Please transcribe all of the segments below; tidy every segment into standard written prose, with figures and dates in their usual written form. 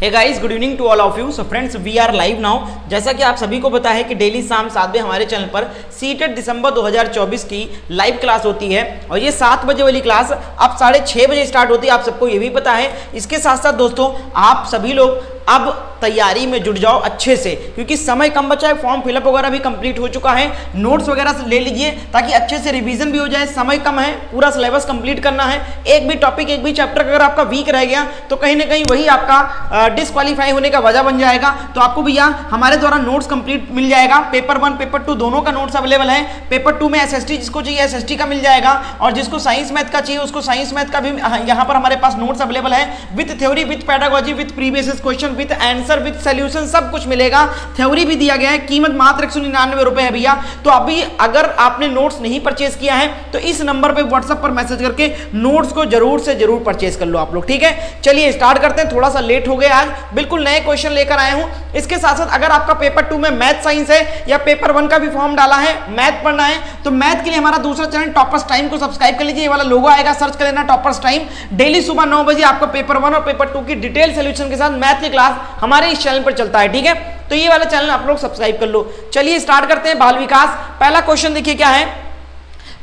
Hey guys, good evening to all of you. So friends, we are live now. जैसा कि आप सभी को पता है कि डेली शाम 7 बजे हमारे चैनल पर सीटेट दिसंबर 2024 की लाइव क्लास होती है और ये 7 बजे वाली क्लास अब 6:30 बजे स्टार्ट होती है। आप सबको ये भी पता है। इसके साथ साथ दोस्तों, आप सभी लोग अब तैयारी में जुट जाओ अच्छे से, क्योंकि समय कम बचा है। फॉर्म फिलअप वगैरह भी कंप्लीट हो चुका है। नोट्स वगैरह से ले लीजिए ताकि अच्छे से रिवीजन भी हो जाए। समय कम है, पूरा सिलेबस कंप्लीट करना है। एक भी टॉपिक, एक भी चैप्टर अगर आपका वीक रह गया तो कहीं ना कहीं वही आपका डिस्क्वालीफाई होने का वजह बन जाएगा। तो आपको भैया हमारे द्वारा नोट्स कंप्लीट मिल जाएगा। पेपर 1 पेपर 2 दोनों का नोट्स अवेलेबल है। पेपर 2 में एसएसटी जिसको चाहिए एसएसटी का मिल जाएगा और जिसको साइंस मैथ का चाहिए उसको साइंस मैथ का भी यहाँ पर हमारे पास नोट्स अवेलेबल है, with theory, with pedagogy, with previous question, with answer, with solution, सब कुछ मिलेगा। थ्योरी भी दिया गया है। कीमत मात्र 199 रुपए है भैया। तो अभी अगर आपने नोट्स नहीं परचेज किया है तो इस नंबर पे व्हाट्सएप पर मैसेज करके नोट्स को जरूर से जरूर परचेज कर लो आप लोग, ठीक है। चलिए स्टार्ट करते हैं। थोड़ा सा लेट हो गया आज, बिल्कुल नए क्वेश्चन लेकर आया हूं। इसके साथ साथ अगर आपका पेपर 2 में मैथ साइंस है या पेपर 1 का भी फॉर्म डाला है, मैथ पढ़ना है, तो मैथ के लिए हमारा दूसरा चैनल टॉपर्स टाइम को सब्सक्राइब कर लीजिए। ये वाला लोगो आएगा, सर्च कर लेना टॉपर्स टाइम। डेली सुबह 9 बजे आपको पेपर 1 और पेपर 2 की डिटेल सॉल्यूशन के साथ मैथ की क्लास हमारे इस चैनल पर चलता है, ठीक है। तो ये वाला चैनल आप लोग सब्सक्राइब कर लो। चलिए स्टार्ट करते हैं। बाल विकास, पहला क्वेश्चन देखिए क्या है।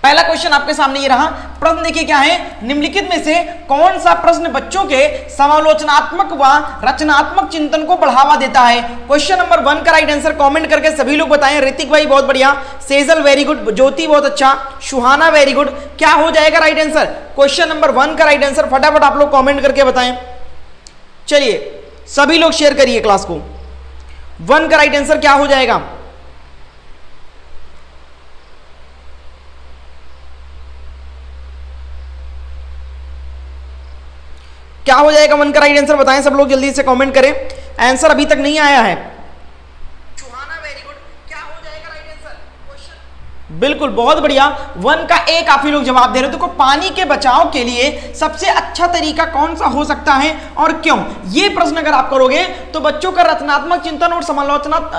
पहला क्वेश्चन आपके सामने ये रहा। प्रश्न देखिए क्या है। निम्नलिखित में से कौन सा प्रश्न बच्चों के समालोचनात्मक व रचनात्मक चिंतन को बढ़ावा देता है। क्वेश्चन नंबर 1 का राइट आंसर कमेंट करके सभी लोग बताएं। ऋतिक भाई बहुत बढ़िया, सेजल वेरी गुड, ज्योति बहुत अच्छा, सुहाना वेरी गुड। क्या हो जाएगा राइट आंसर? क्वेश्चन नंबर 1 का राइट आंसर फटाफट आप लोग कॉमेंट करके बताएं। चलिए सभी लोग शेयर करिए क्लास को। 1 का राइट आंसर क्या हो जाएगा? क्या हो जाएगा? 1 का राइट आंसर बताएं सब लोग, जल्दी से कमेंट करें। आंसर अभी तक नहीं आया है। सुहाना वेरी गुड। क्या हो जाएगा राइट आंसर? क्वेश्चन बिल्कुल बहुत बढ़िया। 1 का ए काफी लोग जवाब दे रहे हो। तो पानी के बचाव के लिए सबसे अच्छा तरीका कौन सा हो सकता है और क्यों? ये प्रश्न अगर आप करोगे तो बच्चों का रचनात्मक चिंतन और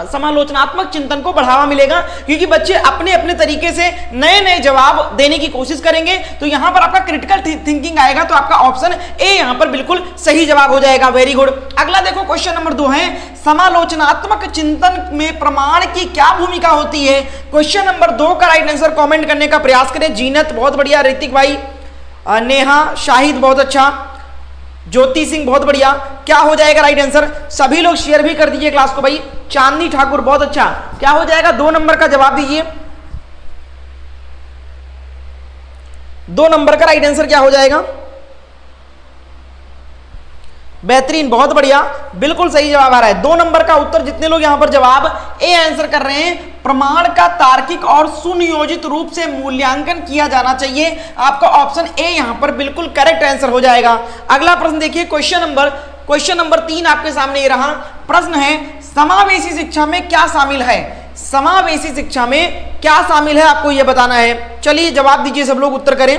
समालोचनात्मक चिंतन को बढ़ावा मिलेगा, क्योंकि बच्चे अपने अपने तरीके से नए नए जवाब देने की कोशिश करेंगे। तो यहां पर आपका क्रिटिकल थिंकिंग आएगा। तो आपका ऑप्शन ए यहां पर बिल्कुल सही जवाब हो जाएगा। Very good. अगला देखो, क्वेश्चन नंबर 2 है, समालोचनात्मक चिंतन में प्रमाण की क्या भूमिका होती है। क्वेश्चन नंबर 2 का राइट आंसर कमेंट करने का प्रयास करें। जीनत बहुत बढ़िया, ऋतिक भाई, नेहा, शाहिद बहुत अच्छा, ज्योति सिंह बहुत बढ़िया। क्या हो जाएगा राइट आंसर? सभी लोग शेयर भी कर दीजिए क्लास को भाई। चांदनी ठाकुर बहुत अच्छा। क्या हो जाएगा? 2 नंबर का जवाब दीजिए। 2 नंबर का राइट आंसर क्या हो जाएगा? बेहतरीन, बहुत बढ़िया, बिल्कुल सही जवाब आ रहा है। 2 नंबर का उत्तर जितने लोग यहां पर जवाब ए आंसर कर रहे हैं, प्रमाण का तार्किक और सुनियोजित रूप से मूल्यांकन किया जाना चाहिए। आपका ऑप्शन ए यहां पर बिल्कुल करेक्ट आंसर हो जाएगा। अगला प्रश्न देखिए, क्वेश्चन नंबर 3 आपके सामने ये रहा। प्रश्न है, समावेशी शिक्षा में क्या शामिल है। समावेशी शिक्षा में क्या शामिल है आपको यह बताना है। चलिए जवाब दीजिए, सब लोग उत्तर करें।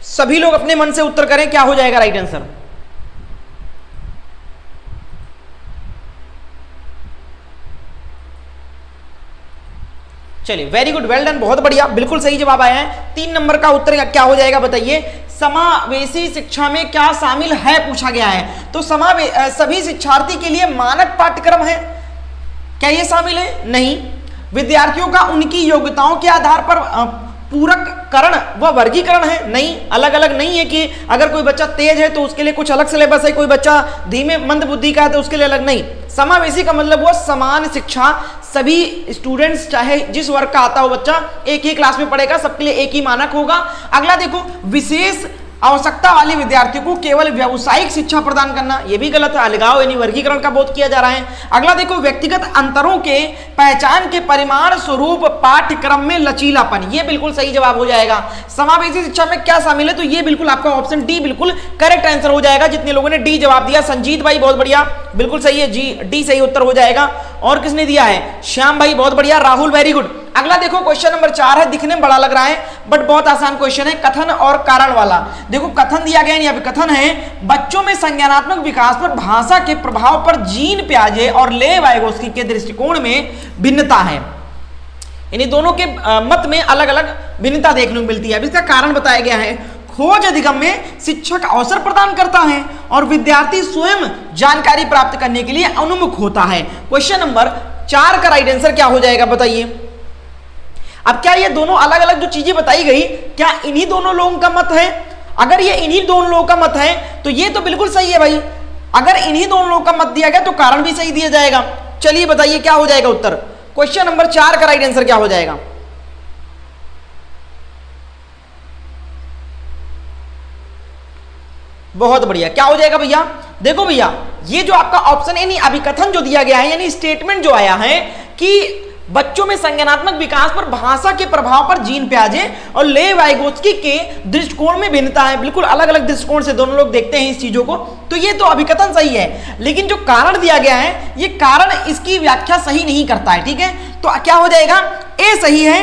सभी लोग अपने मन से उत्तर करें। क्या हो जाएगा राइट आंसर? चलिए वेरी गुड, वेल डन, बहुत बढ़िया, बिल्कुल सही जवाब आया है। 3 नंबर का उत्तर क्या हो जाएगा बताइए। समावेशी शिक्षा में क्या शामिल है पूछा गया है। तो सभी शिक्षार्थी के लिए मानक पाठ्यक्रम है, क्या ये शामिल है? नहीं। विद्यार्थियों का उनकी योग्यताओं के आधार पर पूरककरण व वर्गीकरण है? नहीं। अलग अलग नहीं है कि अगर कोई बच्चा तेज है तो उसके लिए कुछ अलग सिलेबस है, कोई बच्चा धीमे मंद बुद्धि का है तो उसके लिए अलग नहीं। समावेशी का मतलब वो समान शिक्षा, सभी स्टूडेंट्स चाहे जिस वर्ग का आता हो बच्चा एक ही क्लास में पढ़ेगा, सबके लिए एक ही मानक होगा। अगला देखो, विशेष आवश्यकता वाले विद्यार्थियों को केवल व्यावसायिक शिक्षा प्रदान करना, यह भी गलत है। अलगाव यानी वर्गीकरण का बोध किया जा रहा है। अगला देखो, व्यक्तिगत अंतरों के पहचान के परिमाण स्वरूप पाठ्यक्रम में लचीलापन, यह बिल्कुल सही जवाब हो जाएगा। समावेशी शिक्षा में क्या शामिल है? तो यह बिल्कुल आपका ऑप्शन डी बिल्कुल करेक्ट आंसर हो जाएगा। जितने लोगों ने डी जवाब दिया, संजीत भाई बहुत बढ़िया, बिल्कुल सही है, डी सही उत्तर हो जाएगा। और किसने दिया है? श्याम भाई बहुत बढ़िया, राहुल वेरी गुड। अगला देखो, क्वेश्चन नंबर 4 है। दिखने में बड़ा लग रहा है बट बहुत आसान क्वेश्चन है, कथन और कारण वाला। देखो कथन दिया गया है, यहाँ पे कथन है, बच्चों में संज्ञानात्मक विकास पर भाषा के प्रभाव पर जीन पियाजे और ले वाइगोस्की के दृष्टिकोण में भिन्नता है। इन्हीं दोनों के मत में अलग अलग भिन्नता देखने को मिलती है। अब इसका कारण बताया गया है, खोज अधिगम में शिक्षक अवसर प्रदान करता है और विद्यार्थी स्वयं जानकारी प्राप्त करने के लिए उन्मुख होता है। क्वेश्चन नंबर 4 का राइट आंसर क्या हो जाएगा बताइए। अब क्या ये दोनों अलग अलग जो चीजें बताई गई, क्या इन्हीं दोनों लोगों का मत है? अगर ये इन्हीं दोनों लोगों का मत है तो ये तो बिल्कुल सही है भाई। अगर इन्हीं दोनों लोगों का मत दिया गया तो कारण भी सही दिया जाएगा। चलिए बताइए क्या हो जाएगा उत्तर। क्वेश्चन नंबर 4 का राइट आंसर क्या हो जाएगा? बहुत बढ़िया, क्या हो जाएगा भैया? देखो भैया, ये जो आपका ऑप्शन यानी अभिकथन जो दिया गया है, यानी स्टेटमेंट जो आया है कि बच्चों में संज्ञानात्मक विकास पर भाषा के प्रभाव पर जीन प्याजे और ले वाइगोत्स्की के दृष्टिकोण में भिन्नता है। बिल्कुल अलग अलग दृष्टिकोण से दोनों लोग देखते हैं इस चीजों को, तो ये तो अभिकथन सही है, लेकिन जो कारण दिया गया है ये कारण इसकी व्याख्या सही नहीं करता है। ठीक है, तो क्या हो जाएगा? ए सही है,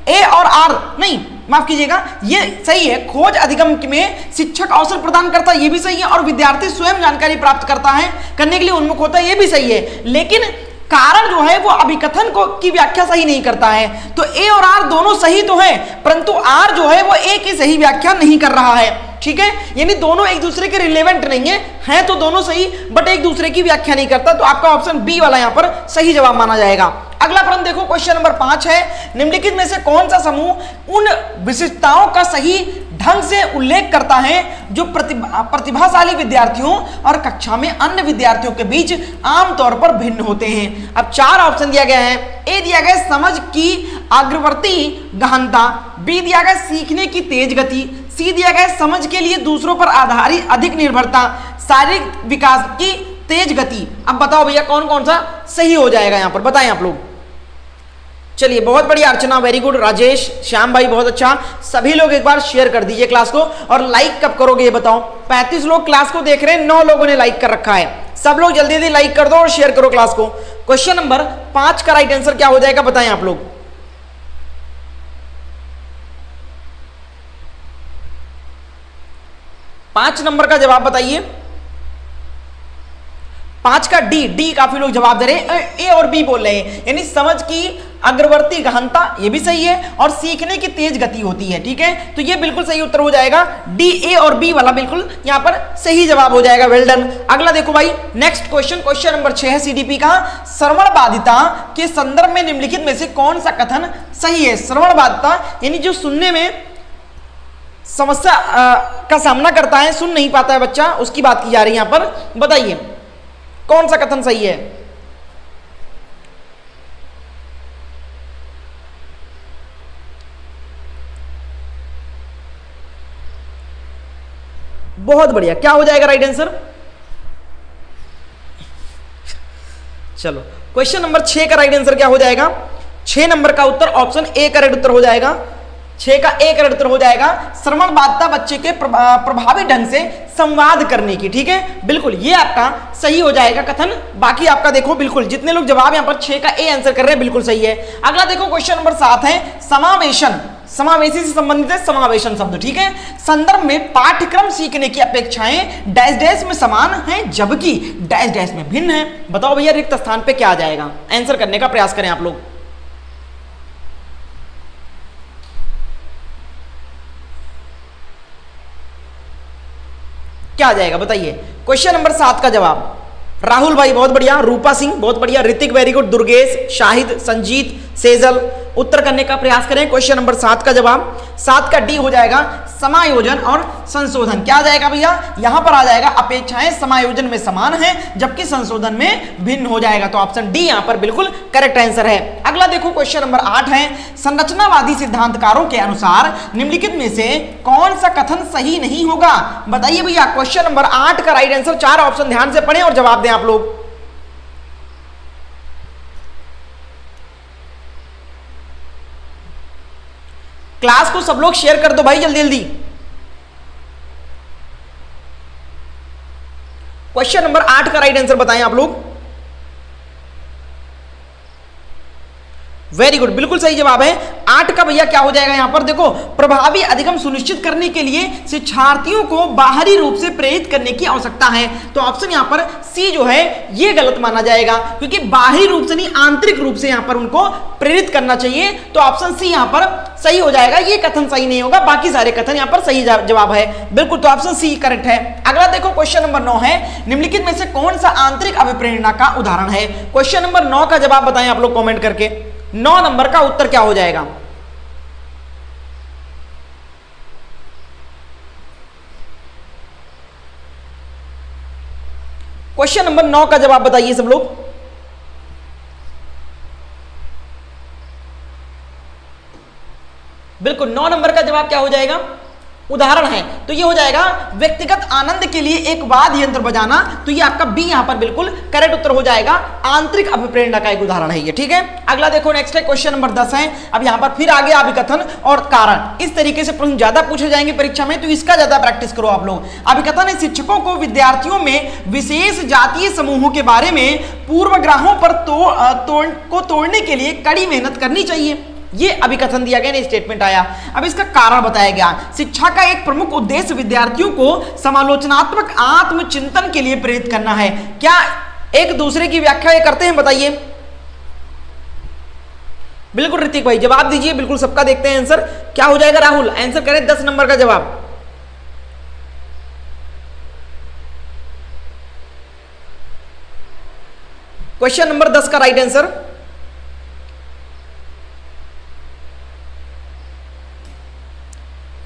ए और आर नहीं, माफ कीजिएगा, ये सही है। खोज अधिगम में शिक्षक अवसर प्रदान करता है, ये भी सही है, और विद्यार्थी स्वयं जानकारी प्राप्त करता है, करने के लिए उन्मुख होता है, ये भी सही है। लेकिन कारण जो है वो अभिकथन को की व्याख्या सही नहीं करता है। तो ए और आर दोनों सही तो है, परंतु आर जो है वो ए की सही व्याख्या नहीं कर रहा है। ठीक है, यानी दोनों एक दूसरे के रिलेवेंट नहीं है तो दोनों सही, बट एक दूसरे की व्याख्या नहीं करता। तो आपका ऑप्शन बी वाला यहां पर सही जवाब माना जाएगा। अगला प्रश्न देखो, क्वेश्चन नंबर 5 है, निम्नलिखित में से कौन सा समूह उन विशिष्टताओं का सही ढंग से उल्लेख करता है जो प्रतिभाशाली विद्यार्थियों और कक्षा में अन्य विद्यार्थियों के बीच आमतौर पर भिन्न होते हैं। अब 4 ऑप्शन दिया गया है। ए दिया गया समझ की अग्रवर्ती गहनता, बी दिया गया सीखने की तेज गति, सी दिया गया समझ के लिए दूसरों पर आधारित अधिक निर्भरता, शारीरिक विकास की तेज गति। अब बताओ भैया कौन कौन सा सही हो जाएगा यहां पर, बताएं आप लोग। चलिए बहुत बढ़िया, अर्चना वेरी गुड, राजेश, श्याम भाई बहुत अच्छा। सभी लोग एक बार शेयर कर दीजिए क्लास को, और लाइक कब करोगे ये बताओ। 35 लोग क्लास को देख रहे हैं, 9 लोगों ने लाइक कर रखा है। सब लोग जल्दी जल्दी लाइक कर दो और शेयर करो क्लास को। क्वेश्चन नंबर 5 का राइट आंसर क्या हो जाएगा बताएं आप लोग। पांच नंबर का जवाब बताइए। 5 का डी काफी लोग जवाब दे रहे हैं, ए और बी बोल रहे हैं, यानी समझ की अग्रवर्ती गहनता, ये भी सही है, और सीखने की तेज गति होती है। ठीक है, तो ये बिल्कुल सही उत्तर हो जाएगा, डी, ए और बी वाला बिल्कुल यहां पर सही जवाब हो जाएगा। Well done. अगला देखो भाई, नेक्स्ट क्वेश्चन, क्वेश्चन नंबर 6 है सीडीपी का, श्रवण बाधिता के संदर्भ में निम्नलिखित में से कौन सा कथन सही है? श्रवण बाधिता यानी जो सुनने में समस्या का सामना करता है, सुन नहीं पाता है बच्चा, उसकी बात की जा रही है यहां पर। बताइए कौन सा कथन सही है? बहुत बढ़िया, क्या हो जाएगा राइट आंसर? चलो क्वेश्चन नंबर 6 का राइट आंसर क्या हो जाएगा? 6 नंबर का उत्तर ऑप्शन ए का राइट उत्तर हो जाएगा। 6 का एक करेक्ट उत्तर हो जाएगा, श्रवण बाधिता बच्चे के प्रभावी ढंग से संवाद करने की। ठीक है, बिल्कुल ये आपका सही हो जाएगा कथन। बाकी आपका देखो बिल्कुल जितने लोग जवाब यहां पर 6 का ए आंसर कर रहे हैं बिल्कुल सही है। अगला देखो क्वेश्चन नंबर 7 है, समावेशन, समावेशी से संबंधित है समावेशन शब्द। ठीक है, संदर्भ में पाठ्यक्रम सीखने की अपेक्षाएं डैश डैश में समान हैं जबकि डैश डैश में भिन्न है। बताओ भैया रिक्त स्थान पे क्या आ जाएगा? आंसर करने का प्रयास करें आप लोग। क्या आ जाएगा बताइए? क्वेश्चन नंबर 7 का जवाब राहुल भाई बहुत बढ़िया, रूपा सिंह बहुत बढ़िया, ऋतिक वेरी गुड, दुर्गेश, शाहिद, संजीत, सेजल उत्तर करने का प्रयास करें। क्वेश्चन नंबर 7 का जवाब 7 का डी हो जाएगा, समायोजन और संशोधन। क्या आ जाएगा भैया? यहां पर आ जाएगा अपेक्षाएं समायोजन में समान हैं जबकि संशोधन में भिन्न हो जाएगा। तो ऑप्शन डी यहां पर बिल्कुल करेक्ट आंसर है। अगला देखो क्वेश्चन नंबर 8 है, संरचनावादी सिद्धांतकारों के अनुसार निम्नलिखित में से कौन सा कथन सही नहीं होगा? बताइए भैया। क्वेश्चन नंबर 8 का राइट आंसर, 4 ऑप्शन ध्यान से पढ़ें और जवाब दें आप लोग। क्लास को सब लोग शेयर कर दो भाई जल्दी जल्दी। क्वेश्चन नंबर 8 का राइट आंसर बताएं आप लोग। वेरी गुड, बिल्कुल सही जवाब है। 8 का भैया क्या हो जाएगा यहाँ पर, देखो प्रभावी अधिगम सुनिश्चित करने के लिए शिक्षार्थियों को बाहरी रूप से प्रेरित करने की आवश्यकता है। तो ऑप्शन यहाँ पर सी जो है ये गलत माना जाएगा, क्योंकि बाहरी रूप से नहीं आंतरिक रूप से यहाँ पर उनको प्रेरित करना चाहिए। तो ऑप्शन सी यहाँ पर सही हो जाएगा, ये कथन सही नहीं होगा, बाकी सारे कथन यहाँ पर सही जवाब है। बिल्कुल, तो ऑप्शन सी करेक्ट है। अगला देखो क्वेश्चन नंबर 9 है, निम्नलिखित में से कौन सा आंतरिक अभिप्रेरणा का उदाहरण है। क्वेश्चन नंबर 9 का जवाब बताएं आप लोग कमेंट करके। 9 नंबर का उत्तर क्या हो जाएगा? क्वेश्चन नंबर 9 का जवाब बताइए सब लोग। बिल्कुल, 9 नंबर का जवाब क्या हो जाएगा? उदाहरण है। तो ये हो जाएगा व्यक्तिगत आनंद के लिए एक वाद्य यंत्र बजाना। तो ये आपका बी यहां पर बिल्कुल करेक्ट उत्तर हो जाएगा, आंतरिक अभिप्रेरणा का एक उदाहरण है ये। ठीक है, अगला देखो नेक्स्ट है क्वेश्चन नंबर 10 है। अब यहां पर फिर आगे अभिकथन और कारण, इस तरीके से प्रश्न ज्यादा पूछे जाएंगे परीक्षा में, तो इसका ज्यादा प्रैक्टिस करो आप लोग। अभिकथन है, शिक्षकों को विद्यार्थियों में विशेष जातीय समूहों के बारे में पूर्वग्रहों पर तोड़ने के लिए कड़ी मेहनत करनी चाहिए। ये अभिकथन दिया गया, स्टेटमेंट आया। अब इसका कारण बताया गया, शिक्षा का एक प्रमुख उद्देश्य विद्यार्थियों को समालोचनात्मक आत्मचिंतन के लिए प्रेरित करना है। क्या एक दूसरे की व्याख्या ये करते हैं, बताइए। बिल्कुल ऋतिक भाई जवाब दीजिए, बिल्कुल सबका देखते हैं आंसर क्या हो जाएगा। राहुल आंसर करें 10 नंबर का जवाब। क्वेश्चन नंबर 10 का राइट आंसर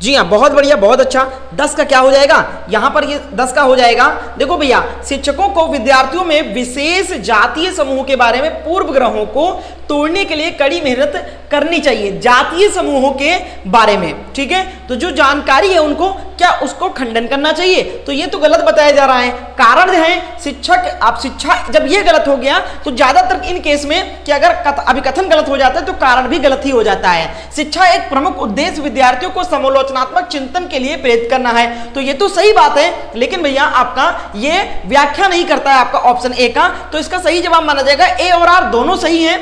जी हाँ, बहुत बढ़िया, बहुत अच्छा। 10 का क्या हो जाएगा यहां पर? ये 10 का हो जाएगा, देखो भैया, शिक्षकों को विद्यार्थियों में विशेष जातीय समूह के बारे में पूर्वग्रहों को तोड़ने के लिए कड़ी मेहनत करनी चाहिए। जातीय समूहों के बारे में, ठीक है, तो जो जानकारी है उनको क्या उसको खंडन करना चाहिए। तो ये तो गलत बताया जा रहा है। कारण है शिक्षक, आप शिक्षा, जब ये गलत हो गया तो ज्यादातर इन केस में कि अगर अभिकथन गलत हो जाता है तो कारण भी गलत ही हो जाता है। शिक्षा एक प्रमुख उद्देश्य विद्यार्थियों को समालोचनात्मक चिंतन के लिए प्रेरित करना है। तो ये तो सही बात है, लेकिन भैया आपका ये व्याख्या नहीं करता है आपका ऑप्शन ए का, तो इसका सही जवाब माना जाएगा ए और आर दोनों सही हैं।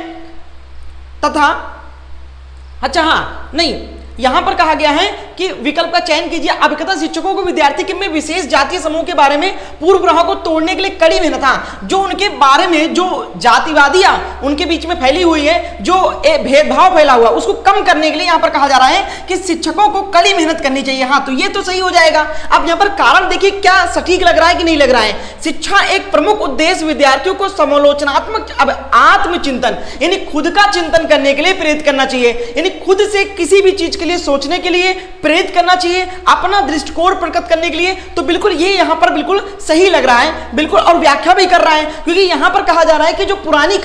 तथा अच्छा हाँ, नहीं, यहां पर कहा गया है कि विकल्प का चयन कीजिए। अभिकथन शिक्षकों को विद्यार्थी के में विशेष जातीय समूह के बारे में पूर्वग्रहों को तोड़ने के लिए कड़ी मेहनत, हाँ, जो उनके बारे में जो जातिवादियां उनके बीच में फैली हुई है, जो भेदभाव फैला हुआ, उसको कम करने के लिए यहां पर कहा जा रहा है कि शिक्षकों को कड़ी मेहनत करनी चाहिए। हाँ, तो ये तो सही हो जाएगा। अब यहां पर कारण देखिए क्या सटीक लग रहा है कि नहीं लग रहा है। शिक्षा एक प्रमुख उद्देश्य विद्यार्थियों को समालोचनात्मक आत्मचिंतन यानी खुद का चिंतन करने के लिए प्रेरित करना चाहिए, यानी खुद से किसी भी चीज के लिए सोचने के लिए प्रेरित करना चाहिए, अपना दृष्टिकोण प्रकट करने के लिए। तो बिल्कुल ये यहां पर बिल्कुल सही लग रहा है, बिल्कुल, और व्याख्या भी कर रहा है, क्योंकि यहां पर कहा जा रहा है कि जो पुरानी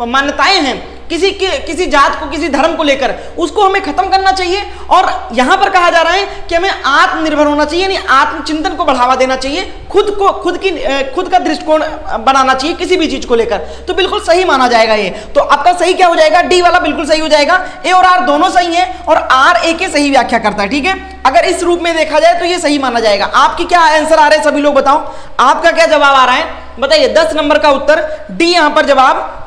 मान्यताएं हैं किसी जात को, किसी धर्म को लेकर, उसको हमें खत्म करना चाहिए। और यहां पर कहा जा रहा है कि हमें आत्मनिर्भर होना चाहिए, यानी आत्मचिंतन को बढ़ावा देना चाहिए, खुद का दृष्टिकोण बनाना चाहिए किसी भी चीज को लेकर। तो बिल्कुल सही माना जाएगा ये। तो आपका सही क्या हो जाएगा? डी वाला बिल्कुल सही हो जाएगा। ए और आर दोनों सही है और आर ए के सही व्याख्या करता है। ठीक है, अगर इस रूप में देखा जाए तो ये सही माना जाएगा। आपकी क्या आंसर आ रहे हैं सभी लोग बताओ, आपका क्या जवाब आ रहा है बताइए। 10 नंबर का उत्तर डी यहां पर जवाब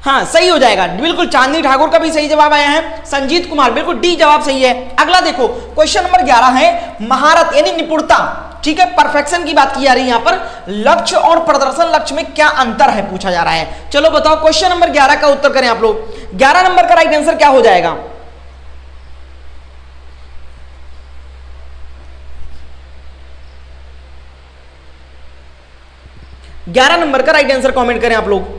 हाँ सही हो जाएगा। बिल्कुल, चांदनी ठाकुर का भी सही जवाब आया है, संजीत कुमार बिल्कुल डी जवाब सही है। अगला देखो क्वेश्चन नंबर 11 है महारत यानी निपुणता। ठीक है, परफेक्शन की बात की जा रही है। यहां पर लक्ष्य और प्रदर्शन लक्ष्य में क्या अंतर है पूछा जा रहा है। चलो बताओ, क्वेश्चन नंबर 11 का उत्तर करें आप लोग। 11 नंबर का राइट आंसर क्या हो जाएगा? ग्यारह नंबर का राइट आंसर कमेंट करें आप लोग।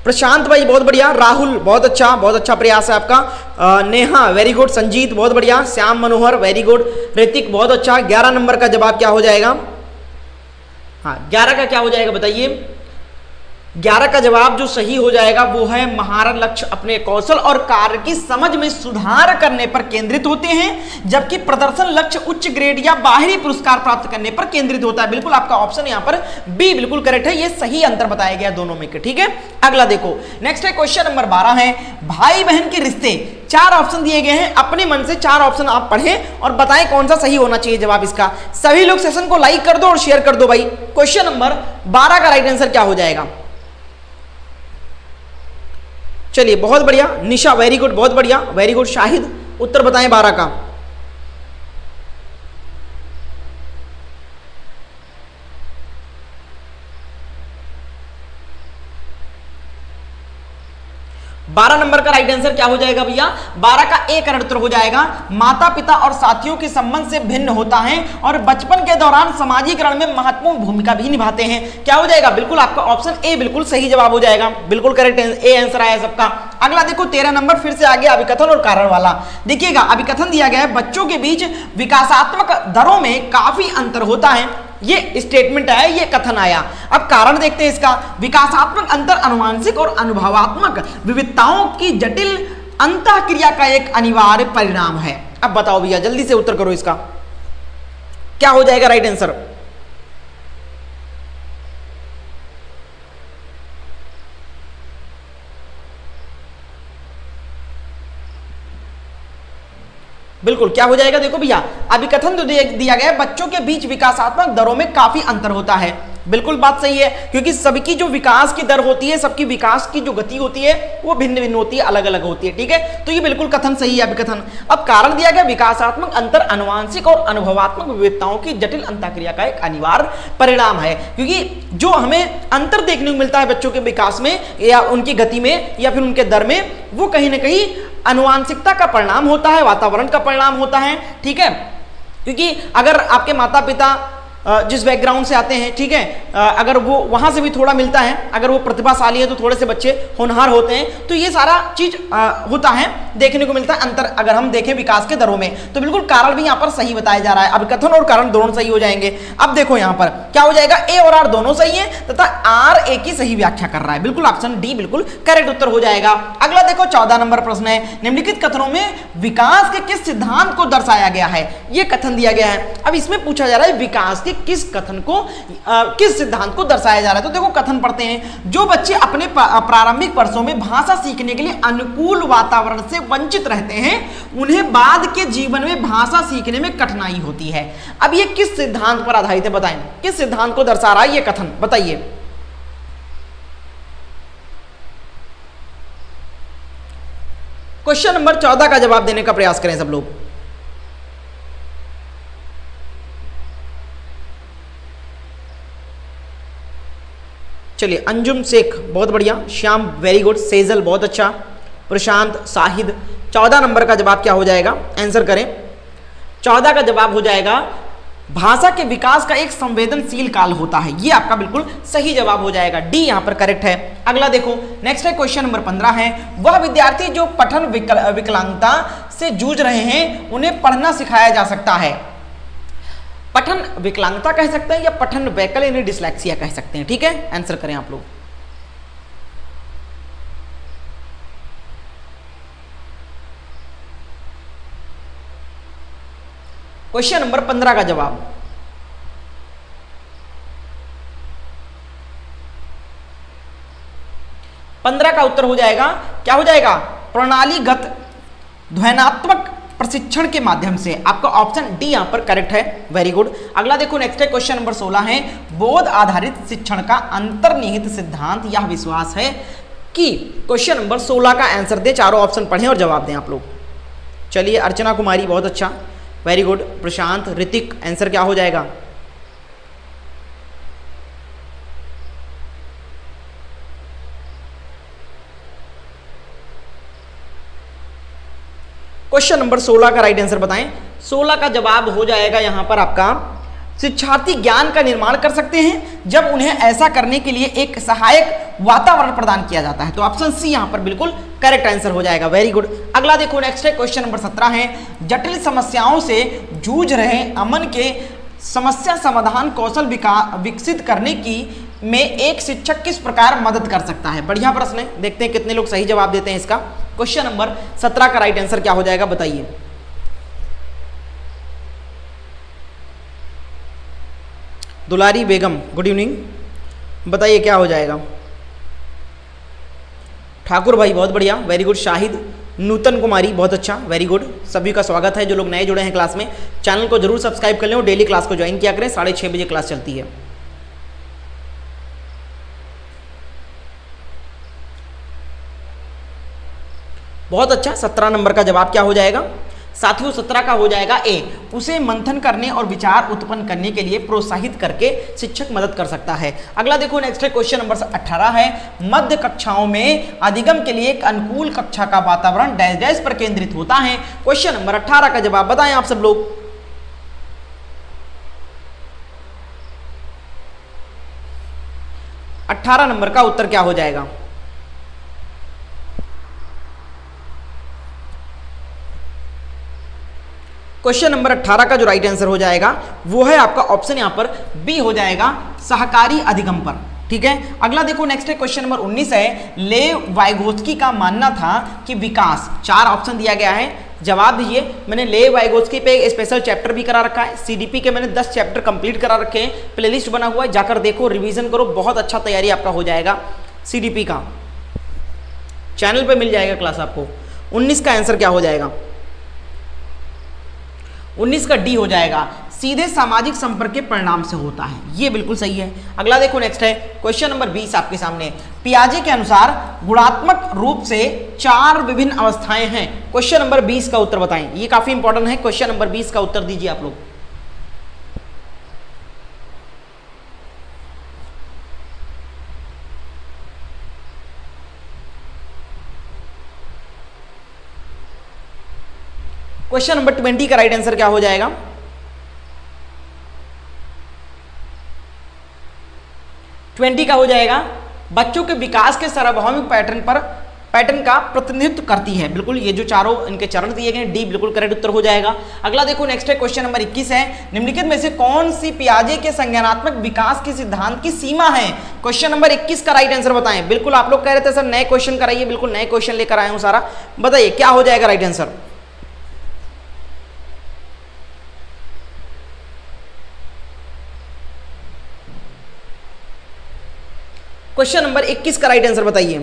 प्रशांत भाई बहुत बढ़िया, राहुल बहुत अच्छा प्रयास है आपका, नेहा वेरी गुड, संजीत बहुत बढ़िया, श्याम मनोहर वेरी गुड, ऋतिक बहुत अच्छा। 11 नंबर का जवाब क्या हो जाएगा? हाँ 11 का क्या हो जाएगा बताइए। 11 का जवाब जो सही हो जाएगा वो है महारत लक्ष्य अपने कौशल और कार्य की समझ में सुधार करने पर केंद्रित होते हैं, जबकि प्रदर्शन लक्ष्य उच्च ग्रेड या बाहरी पुरस्कार प्राप्त करने पर केंद्रित होता है। बिल्कुल आपका ऑप्शन यहाँ पर बी बिल्कुल करेक्ट है, ये सही अंतर बताया गया दोनों में के। ठीक है, अगला देखो नेक्स्ट है क्वेश्चन नंबर 12 है भाई बहन के रिश्ते। 4 ऑप्शन दिए गए हैं, अपने मन से 4 ऑप्शन आप पढ़ें और बताएं कौन सा सही होना चाहिए जवाब इसका। सभी लोग सेशन को लाइक कर दो और शेयर कर दो भाई। क्वेश्चन नंबर 12 का राइट आंसर क्या हो जाएगा? चलिए बहुत बढ़िया निशा, वेरी गुड, बहुत बढ़िया, वेरी गुड। शाहिद उत्तर बताएं 12 का। बारह नंबर का राइट आंसर क्या हो जाएगा भैया? 12 का ए करेक्ट उत्तर हो जाएगा। माता पिता और साथियों के संबंध से भिन्न होता है और बचपन के दौरान समाजीकरण में महत्वपूर्ण भूमिका भी निभाते हैं। क्या हो जाएगा? बिल्कुल आपका ऑप्शन ए बिल्कुल सही जवाब हो जाएगा, बिल्कुल करेक्ट ए आंसर आया सबका। अगला देखो 13 नंबर, फिर से आगे अभिकथन और कारण वाला। देखिएगा अभिकथन दिया गया है, बच्चों के बीच विकासात्मक दरों में काफी अंतर होता है। ये स्टेटमेंट आया, ये कथन आया। अब कारण देखते हैं इसका। विकासात्मक अंतर आनुवंशिक और अनुभवात्मक विविधताओं की जटिल अंतःक्रिया का एक अनिवार्य परिणाम है। अब बताओ भैया, जल्दी से उत्तर करो इसका, क्या हो जाएगा राइट आंसर? बिल्कुल क्या हो जाएगा? देखो भैया अभिकथन तो दिया गया है, बच्चों के बीच विकासात्मक दरों में काफी अंतर होता है। बिल्कुल बात सही है, क्योंकि सबकी जो विकास की दर होती है, सबकी विकास की जो गति होती है वो भिन्न भिन्न होती है, अलग अलग होती है। ठीक है, तो ये बिल्कुल कथन सही है अभिकथन। अब कारण दिया गया, विकासात्मक अंतर आनुवंशिक और अनुभवात्मक विविधताओं की जटिल अंतःक्रिया का एक अनिवार्य परिणाम है। क्योंकि जो हमें अंतर देखने को मिलता है बच्चों के विकास में या उनकी गति में या फिर उनके दर में, वो कहीं ना कहीं आनुवंशिकता का परिणाम होता है, वातावरण का परिणाम होता है। ठीक है, क्योंकि अगर आपके माता पिता जिस बैकग्राउंड से आते हैं, ठीक है, अगर वो वहां से भी थोड़ा मिलता है, अगर वो प्रतिभाशाली है तो थोड़े से बच्चे होनहार होते हैं, तो ये सारा चीज होता है, देखने को मिलता है अंतर। अगर हम देखें विकास के दरों में, तो बिल्कुल कारण भी यहाँ पर सही बताया जा रहा है। अब कथन और कारण दोनों सही हो जाएंगे। अब देखो यहाँ पर क्या हो जाएगा, ए और आर दोनों सही है तथा आर ए की सही व्याख्या कर रहा है। बिल्कुल ऑप्शन डी बिल्कुल करेक्ट उत्तर हो जाएगा। अगला देखो 14 नंबर प्रश्न है, निम्नलिखित कथनों में विकास के किस सिद्धांत को दर्शाया गया है? ये कथन दिया गया है। अब इसमें पूछा जा रहा है विकास के किस कथन को, किस सिद्धांत को दर्शाया जा रहा है। तो देखो कथन पढ़ते हैं, जो बच्चे अपने प्रारंभिक वर्षों में भाषा सीखने के लिए अनुकूल वातावरण से वंचित रहते हैं, उन्हें बाद के जीवन में भाषा सीखने में कठिनाई होती है। अब ये किस सिद्धांत पर आधारित है? बताएं, किस सिद्धांत को दर्शा रहा है ये कथन, बताइए। क्वेश्चन नंबर 14 का जवाब देने का प्रयास करें सब लोग। चलिए अंजुम शेख बहुत बढ़िया, श्याम वेरी गुड, सेजल बहुत अच्छा, प्रशांत, शाहिद। 14 नंबर का जवाब क्या हो जाएगा? आंसर करें। 14 का जवाब हो जाएगा भाषा के विकास का एक संवेदनशील काल होता है। ये आपका बिल्कुल सही जवाब हो जाएगा, डी यहां पर करेक्ट है। अगला देखो नेक्स्ट है क्वेश्चन नंबर 15 है, वह विद्यार्थी जो पठन विकलांगता से जूझ रहे हैं उन्हें पढ़ना सिखाया जा सकता है। पठन विकलांगता कह सकते हैं या पठन वैकल्य यानी डिस्लेक्सिया कह सकते हैं। ठीक है, आंसर करें आप लोग। क्वेश्चन नंबर 15 का जवाब, पंद्रह का उत्तर हो जाएगा, क्या हो जाएगा? प्रणालीगत ध्वन्यात्मक प्रशिक्षण के माध्यम से। आपका ऑप्शन डी यहां पर करेक्ट है, वेरी गुड। अगला देखो नेक्स्ट है क्वेश्चन नंबर 16 है, बोध आधारित शिक्षण का अंतर्निहित सिद्धांत यह विश्वास है कि। क्वेश्चन नंबर 16 का आंसर दें, चारों ऑप्शन पढ़ें और जवाब दें आप लोग। चलिए अर्चना कुमारी बहुत अच्छा, वेरी गुड, प्रशांत, ऋतिक, आंसर क्या हो जाएगा? क्वेश्चन नंबर 16 का राइट आंसर बताएं। 16 का जवाब हो जाएगा यहां पर आपका, शिक्षार्थी ज्ञान का निर्माण कर सकते हैं जब उन्हें ऐसा करने के लिए एक सहायक वातावरण प्रदान किया जाता है। तो ऑप्शन सी यहां पर बिल्कुल करेक्ट आंसर हो जाएगा, वेरी गुड। अगला देखो नेक्स्ट है क्वेश्चन नंबर 17 है, जटिल समस्याओं से जूझ रहे अमन के समस्या समाधान कौशल विकसित करने की में एक शिक्षक किस प्रकार मदद कर सकता है? बढ़िया प्रश्न है, देखते हैं कितने लोग सही जवाब देते हैं इसका। क्वेश्चन नंबर 17 का राइट आंसर क्या हो जाएगा, बताइए। दुलारी बेगम गुड इवनिंग, बताइए क्या हो जाएगा। ठाकुर भाई बहुत बढ़िया, वेरी गुड। शाहिद, नूतन कुमारी बहुत अच्छा, वेरी गुड। सभी का स्वागत है जो लोग नए जुड़े हैं क्लास में। चैनल को जरूर सब्सक्राइब कर लें और डेली क्लास को ज्वाइन किया करें, 6:30 बजे क्लास चलती है। बहुत अच्छा, 17 नंबर का जवाब क्या हो जाएगा साथियों? 17 का हो जाएगा ए। उसे मंथन करने और विचार उत्पन्न करने के लिए प्रोत्साहित करके शिक्षक मदद कर सकता है। अगला देखो नेक्स्ट है क्वेश्चन नंबर 18 है, मध्य कक्षाओं में अधिगम के लिए एक अनुकूल कक्षा का वातावरण डैश डैश पर केंद्रित होता है। क्वेश्चन नंबर 18 का जवाब बताएं आप सब लोग। अठारह नंबर का उत्तर क्या हो जाएगा? क्वेश्चन नंबर 18 का जो राइट आंसर हो जाएगा वो है आपका ऑप्शन यहां पर बी हो जाएगा, सहकारी अधिगम पर। ठीक है, अगला देखो नेक्स्ट है क्वेश्चन नंबर 19 है, लेव वाइगोत्स्की का मानना था कि विकास, 4 ऑप्शन दिया गया है, जवाब दीजिए। मैंने लेव वाइगोत्स्की पे एक स्पेशल चैप्टर भी करा रखा है, सीडीपी के मैंने 10 चैप्टर कंप्लीट करा रखे हैं, प्लेलिस्ट बना हुआ है, जाकर देखो, रिवीजन करो, बहुत अच्छा तैयारी आपका हो जाएगा सीडीपी का, चैनल पे मिल जाएगा क्लास आपको। 19 का आंसर क्या हो जाएगा? 19 का डी हो जाएगा, सीधे सामाजिक संपर्क के परिणाम से होता है, ये बिल्कुल सही है। अगला देखो नेक्स्ट है क्वेश्चन नंबर 20 आपके सामने, पियाजे के अनुसार गुणात्मक रूप से 4 विभिन्न अवस्थाएं हैं। क्वेश्चन नंबर 20 का उत्तर बताएं, ये काफी इंपॉर्टेंट है, क्वेश्चन नंबर 20 का उत्तर दीजिए आप लोग। क्वेश्चन नंबर 20 का राइट आंसर क्या हो जाएगा? 20 का हो जाएगा, बच्चों के विकास के सार्वभौमिक पैटर्न का प्रतिनिधित्व करती है। बिल्कुल, ये जो चारों इनके चरण दिए गए, डी बिल्कुल करेक्ट उत्तर हो जाएगा। अगला देखो नेक्स्ट है क्वेश्चन नंबर 21 है, निम्नलिखित में से कौन सी पियाजे के संज्ञानात्मक विकास के सिद्धांत की सीमा है? क्वेश्चन नंबर 21 का राइट आंसर बताएं। बिल्कुल आप लोग कह रहे थे सर नए क्वेश्चन कराइए, बिल्कुल नए क्वेश्चन लेकर आए हूं सारा, बताइए क्या हो जाएगा राइट आंसर? क्वेश्चन नंबर 21 का राइट आंसर बताइए।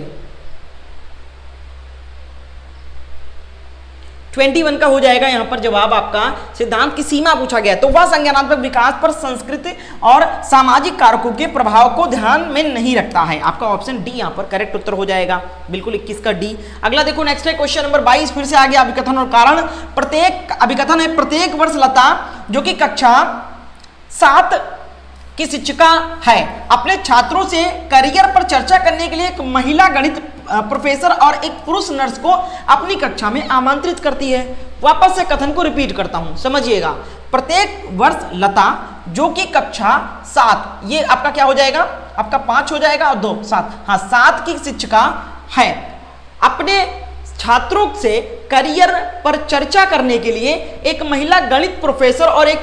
21 का हो जाएगा यहां पर जवाब आपका, सिद्धांत की सीमा पूछा गया तो वह संज्ञानात्मक विकास पर संस्कृति और सामाजिक कारकों के प्रभाव को ध्यान में नहीं रखता है। आपका ऑप्शन डी यहां पर करेक्ट उत्तर हो जाएगा, बिल्कुल 21 का डी। अगला देखो नेक्स्ट है क्वेश्चन नंबर 22, फिर से आ गया अभिकथन और कारण। प्रत्येक अभिकथन है, प्रत्येक वर्ष लता जो कि कक्षा 7 की शिक्षिका है, अपने छात्रों से करियर पर चर्चा करने के लिए एक महिला गणित प्रोफेसर और एक पुरुष नर्स को अपनी कक्षा में आमंत्रित करती है। वापस से कथन को रिपीट करता हूं, समझिएगा। प्रत्येक वर्ष लता जो कि कक्षा 7, ये आपका क्या हो जाएगा? आपका 5 हो जाएगा और 2 7, हाँ 7 की शिक्षिका है, अपने छात्रों से करियर पर चर्चा करने के लिए एक महिला गणित प्रोफेसर और एक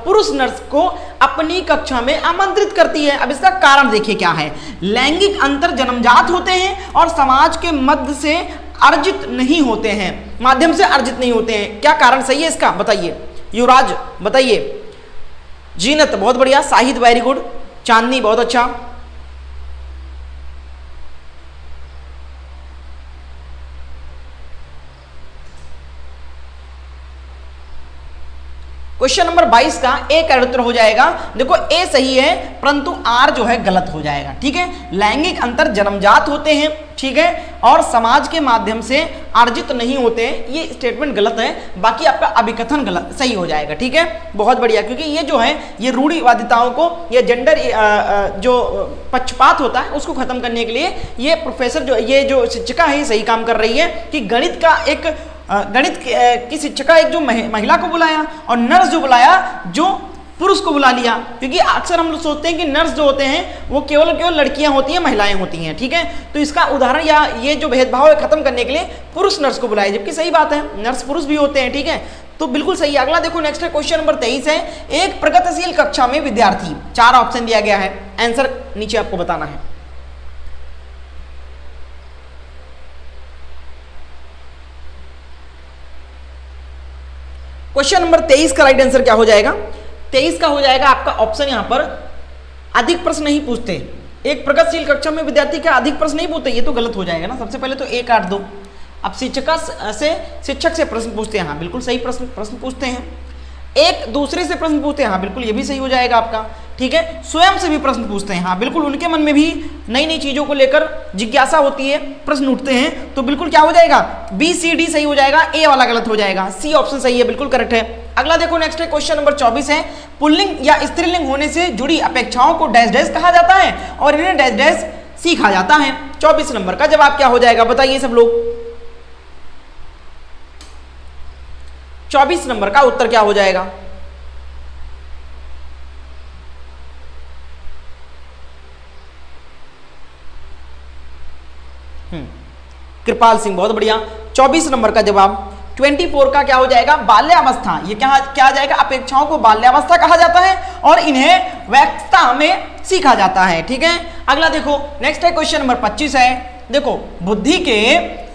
पुरुष नर्स को अपनी कक्षा में आमंत्रित करती है। अब इसका कारण देखिए क्या है, लैंगिक अंतर जन्मजात होते हैं और समाज के मध्य से अर्जित नहीं होते हैं, माध्यम से अर्जित नहीं होते हैं। क्या कारण सही है इसका बताइए? युवराज बताइए। जीनत बहुत बढ़िया, साहिद वेरी गुड, चांदनी बहुत अच्छा। क्वेश्चन नंबर 22 का ए का उत्तर हो जाएगा, देखो ए सही है परंतु आर जो है गलत हो जाएगा। ठीक है, लैंगिक अंतर जन्मजात होते हैं, ठीक है, और समाज के माध्यम से अर्जित नहीं होते हैं, ये स्टेटमेंट गलत है। बाकी आपका अभिकथन गलत सही हो जाएगा। ठीक है, बहुत बढ़िया, क्योंकि ये जो है ये रूढ़िवादिताओं को, ये जेंडर जो पक्षपात होता है उसको खत्म करने के लिए ये प्रोफेसर जो ये जो शिक्षिका है ये सही काम कर रही है कि गणित का एक गणित की शिक्षिका एक जो महिला को बुलाया और नर्स जो बुलाया जो पुरुष को बुला लिया, क्योंकि अक्सर हम लोग सोचते हैं कि नर्स जो होते हैं वो केवल लड़कियां होती हैं, महिलाएं होती हैं। ठीक है, तो इसका उदाहरण या ये जो भेदभाव है खत्म करने के लिए पुरुष नर्स को बुलाया, जबकि सही बात है नर्स पुरुष भी होते हैं। ठीक है, तो बिल्कुल सही है। अगला देखो नेक्स्ट है क्वेश्चन नंबर 23 है, एक प्रगतिशील कक्षा में विद्यार्थी, 4 ऑप्शन दिया गया है, आंसर नीचे आपको बताना है। क्वेश्चन नंबर 23 का राइट आंसर क्या हो जाएगा? 23 का हो जाएगा आपका ऑप्शन यहां पर अधिक प्रश्न नहीं पूछते। एक प्रगतिशील कक्षा में विद्यार्थी क्या अधिक प्रश्न नहीं पूछते? ये तो गलत हो जाएगा ना। सबसे पहले तो एक काट दो। अब शिक्षक से प्रश्न पूछते हैं, हाँ बिल्कुल सही प्रश्न पूछते हैं। एक दूसरे से प्रश्न पूछते हैं, हाँ बिल्कुल ये भी सही हो जाएगा आपका। ठीक है, स्वयं से भी प्रश्न पूछते हैं। हाँ बिल्कुल, उनके मन में भी नई नई चीजों को लेकर जिज्ञासा होती है, प्रश्न उठते हैं। तो बिल्कुल क्या हो जाएगा, बी सी डी सही हो जाएगा, ए वाला गलत हो जाएगा, सी ऑप्शन सही है, बिल्कुल करेक्ट है। अगला देखो नेक्स्ट है क्वेश्चन नंबर 24 है, पुल्लिंग या स्त्रीलिंग होने से जुड़ी अपेक्षाओं को डैश डैश कहा जाता है और इन्हें डैश डैश सीखा जाता है। 24 नंबर का जवाब क्या हो जाएगा बताइए सब लोग। 24 नंबर का उत्तर क्या हो जाएगा? कृपाल सिंह, बहुत बढ़िया। 24 नंबर का जवाब 24 का क्या हो जाएगा, बाल्यावस्था। ये क्या क्या जाएगा, अपेक्षाओं को बाल्यावस्था कहा जाता है और इन्हें वैक्सता में सीखा जाता है। ठीक है, अगला देखो नेक्स्ट है क्वेश्चन नंबर 25 है। देखो, बुद्धि के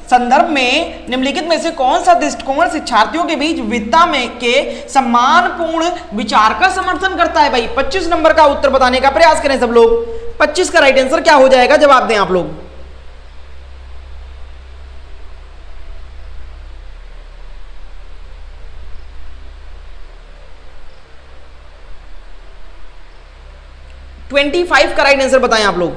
संदर्भ में निम्नलिखित में से कौन सा दृष्टिकोण शिक्षार्थियों के बीच विविधता में के सम्मानपूर्ण विचार का समर्थन करता है? भाई 25 नंबर का उत्तर बताने का प्रयास करें सब लोग। 25 का राइट आंसर क्या हो जाएगा, जवाब दें आप लोग। ट्वेंटी 25 का राइट आंसर बताएं आप लोग।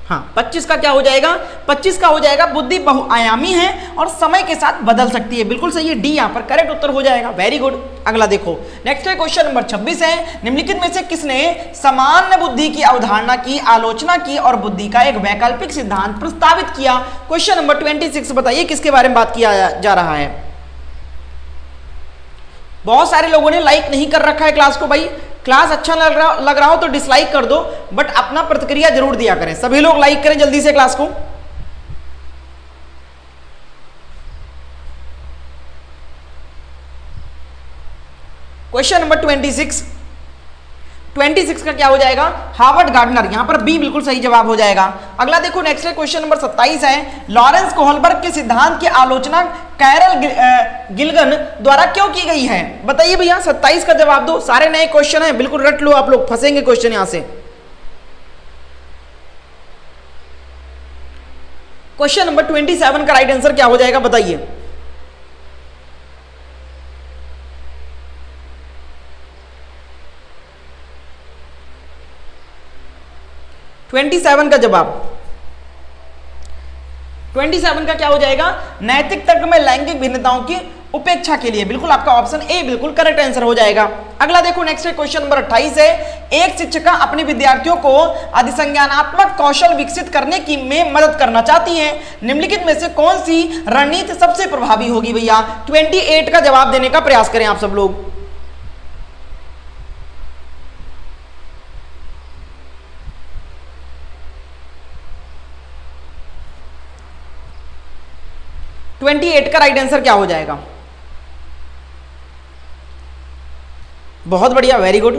हाँ, 25 का क्या हो जाएगा, 25 का हो जाएगा बुद्धि बहुआयामी है और समय के साथ बदल सकती है। बिल्कुल सही है, डी यहां पर करेक्ट उत्तर हो जाएगा। Very good. अगला देखो नेक्स्ट है क्वेश्चन नंबर 26 है, निम्नलिखित में से किसने सामान्य बुद्धि की अवधारणा की आलोचना की और बुद्धि का एक वैकल्पिक सिद्धांत प्रस्तावित किया? क्वेश्चन नंबर 26 बताइए किसके बारे में बात किया जा रहा है। बहुत सारे लोगों ने लाइक नहीं कर रखा है क्लास को। भाई क्लास अच्छा लग रहा हो तो डिसलाइक कर दो, बट अपना प्रतिक्रिया जरूर दिया करें। सभी लोग लाइक करें जल्दी से क्लास को। क्वेश्चन नंबर 26 का क्या हो जाएगा, हार्वर्ड गार्डनर। यहां पर बी बिल्कुल सही जवाब हो जाएगा। अगला देखो नेक्स्ट है क्वेश्चन नंबर 27 है, लॉरेंस कोहलबर्ग के सिद्धांत की आलोचना कैरल गिल्गन द्वारा क्यों की गई है? बताइए भैया, 27 का जवाब दो। सारे नए क्वेश्चन हैं, बिल्कुल रट लो आप लोग, फंसेंगे क्वेश्चन यहां से। क्वेश्चन नंबर 27 का राइट आंसर क्या हो जाएगा बताइए। ट्वेंटी 27 का जवाब 27 का क्या हो जाएगा, नैतिक तर्क में लैंगिक भिन्नताओं की उपेक्षा के लिए। बिल्कुल आपका ऑप्शन ए बिल्कुल करेक्ट आंसर हो जाएगा। अगला देखो नेक्स्ट है क्वेश्चन नंबर 28 है, एक शिक्षिका अपने विद्यार्थियों को अधिसंज्ञानात्मक कौशल विकसित करने की में मदद करना चाहती है। निम्नलिखित में से कौन सी रणनीति सबसे प्रभावी होगी? भैया 28 का जवाब देने का प्रयास करें आप सब लोग। ट्वेंटी 28 का राइट आंसर क्या हो जाएगा? बहुत बढ़िया, वेरी गुड।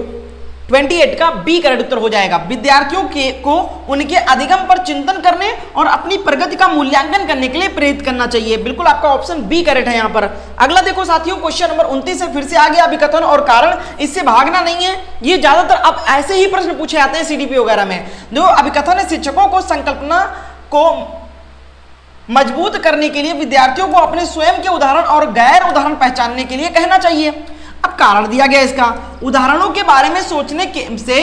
28 का बी करेक्ट उत्तर हो जाएगा। विद्यार्थियों को उनके अधिगम पर चिंतन करने और अपनी प्रगति का मूल्यांकन करने के लिए प्रेरित करना चाहिए। बिल्कुल आपका ऑप्शन बी करेक्ट है यहां पर। अगला देखो साथियों, क्वेश्चन नंबर 29 से फिर से आ गया अभिकथन और कारण। इससे भागना नहीं है, ये ज्यादातर अब ऐसे ही प्रश्न पूछे जाते हैं सीडीपी वगैरह में। जो अभिकथन है, शिक्षकों को संकल्पना को मजबूत करने के लिए विद्यार्थियों को अपने स्वयं के उदाहरण और गैर उदाहरण पहचानने के लिए कहना चाहिए। अब कारण दिया गया इसका, उदाहरणों के बारे में सोचने से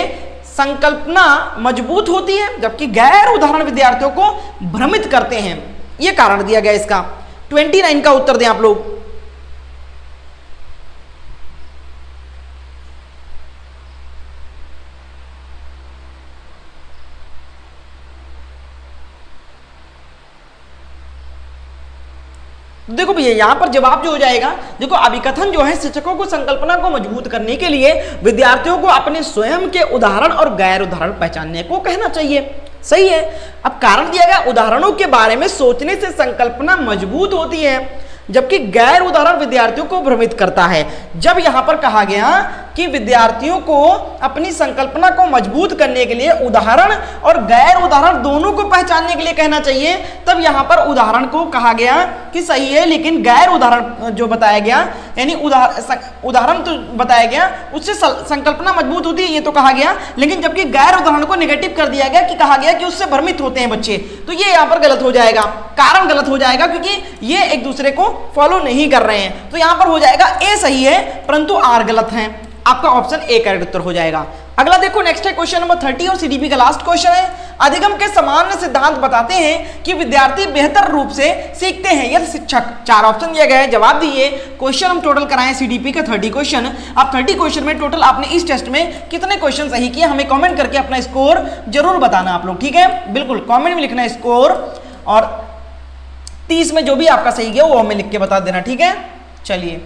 संकल्पना मजबूत होती है जबकि गैर उदाहरण विद्यार्थियों को भ्रमित करते हैं। यह कारण दिया गया इसका। 29 का उत्तर दें आप लोग। देखो भैया यहां पर जवाब जो हो जाएगा, देखो अभिकथन जो है शिक्षकों को संकल्पना को मजबूत करने के लिए विद्यार्थियों को अपने स्वयं के उदाहरण और गैर उदाहरण पहचानने को कहना चाहिए। सही है। अब कारण दिया गया, उदाहरणों के बारे में सोचने से संकल्पना मजबूत होती है जबकि गैर उदाहरण विद्यार्थियों को भ्रमित करता है। जब यहां पर कहा गया कि विद्यार्थियों को अपनी संकल्पना को मजबूत करने के लिए उदाहरण और गैर उदाहरण दोनों को पहचानने के लिए कहना चाहिए, तब यहां पर उदाहरण को कहा गया कि सही है, लेकिन गैर उदाहरण जो बताया गया यानी उदाहरण तो बताया गया उससे संकल्पना मजबूत होती है ये तो कहा गया, लेकिन जबकि गैर उदाहरण को नेगेटिव कर दिया गया कि कहा गया कि उससे भ्रमित होते हैं बच्चे, तो ये यहां पर गलत हो जाएगा, कारण गलत हो जाएगा क्योंकि ये एक दूसरे को फॉलो नहीं कर रहे हैं। तो यहां पर हो जाएगा ए सही है परंतु आर गलत है, आपका ऑप्शन ए करेक्ट उत्तर हो जाएगा। अगला देखो नेक्स्ट है क्वेश्चन नंबर 30 और सीडीपी का लास्ट क्वेश्चन है। अधिगम के सामान्य सिद्धांत बताते हैं कि विद्यार्थी बेहतर रूप से सीखते हैं यदि शिक्षक, 4 ऑप्शन दिया गया है, जवाब दिए। क्वेश्चन हम टोटल कराएं सीडीपी का 30 क्वेश्चन। आप 30 क्वेश्चन में टोटल आपने इस टेस्ट में कितने क्वेश्चन सही किए हमें कमेंट करके अपना स्कोर जरूर बताना आप लोग, ठीक है, बिल्कुल कमेंट में लिखना स्कोर, और 30 में जो भी आपका सही गया वो हमें लिख के बता देना, ठीक है। चलिए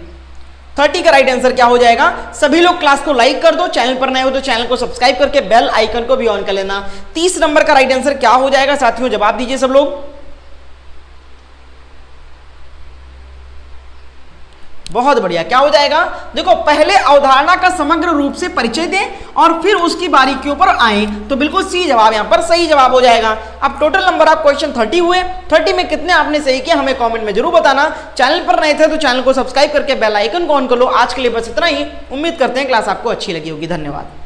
30 का राइट आंसर क्या हो जाएगा? सभी लोग क्लास को लाइक कर दो, चैनल पर नए हो तो चैनल को सब्सक्राइब करके बेल आइकन को भी ऑन कर लेना। 30 नंबर का राइट आंसर क्या हो जाएगा साथियों, जवाब दीजिए सब लोग। बहुत बढ़िया, क्या हो जाएगा? देखो पहले अवधारणा का समग्र रूप से परिचय दें और फिर उसकी बारीकियों पर आए, तो बिल्कुल सी जवाब यहां पर सही जवाब हो जाएगा। अब टोटल नंबर आप क्वेश्चन 30 हुए, 30 में कितने आपने सही किया हमें कमेंट में जरूर बताना। चैनल पर नए थे तो चैनल को सब्सक्राइब करके बेल आइकन को ऑन कर लो। आज के लिए बस इतना ही, उम्मीद करते हैं क्लास आपको अच्छी लगी होगी। धन्यवाद।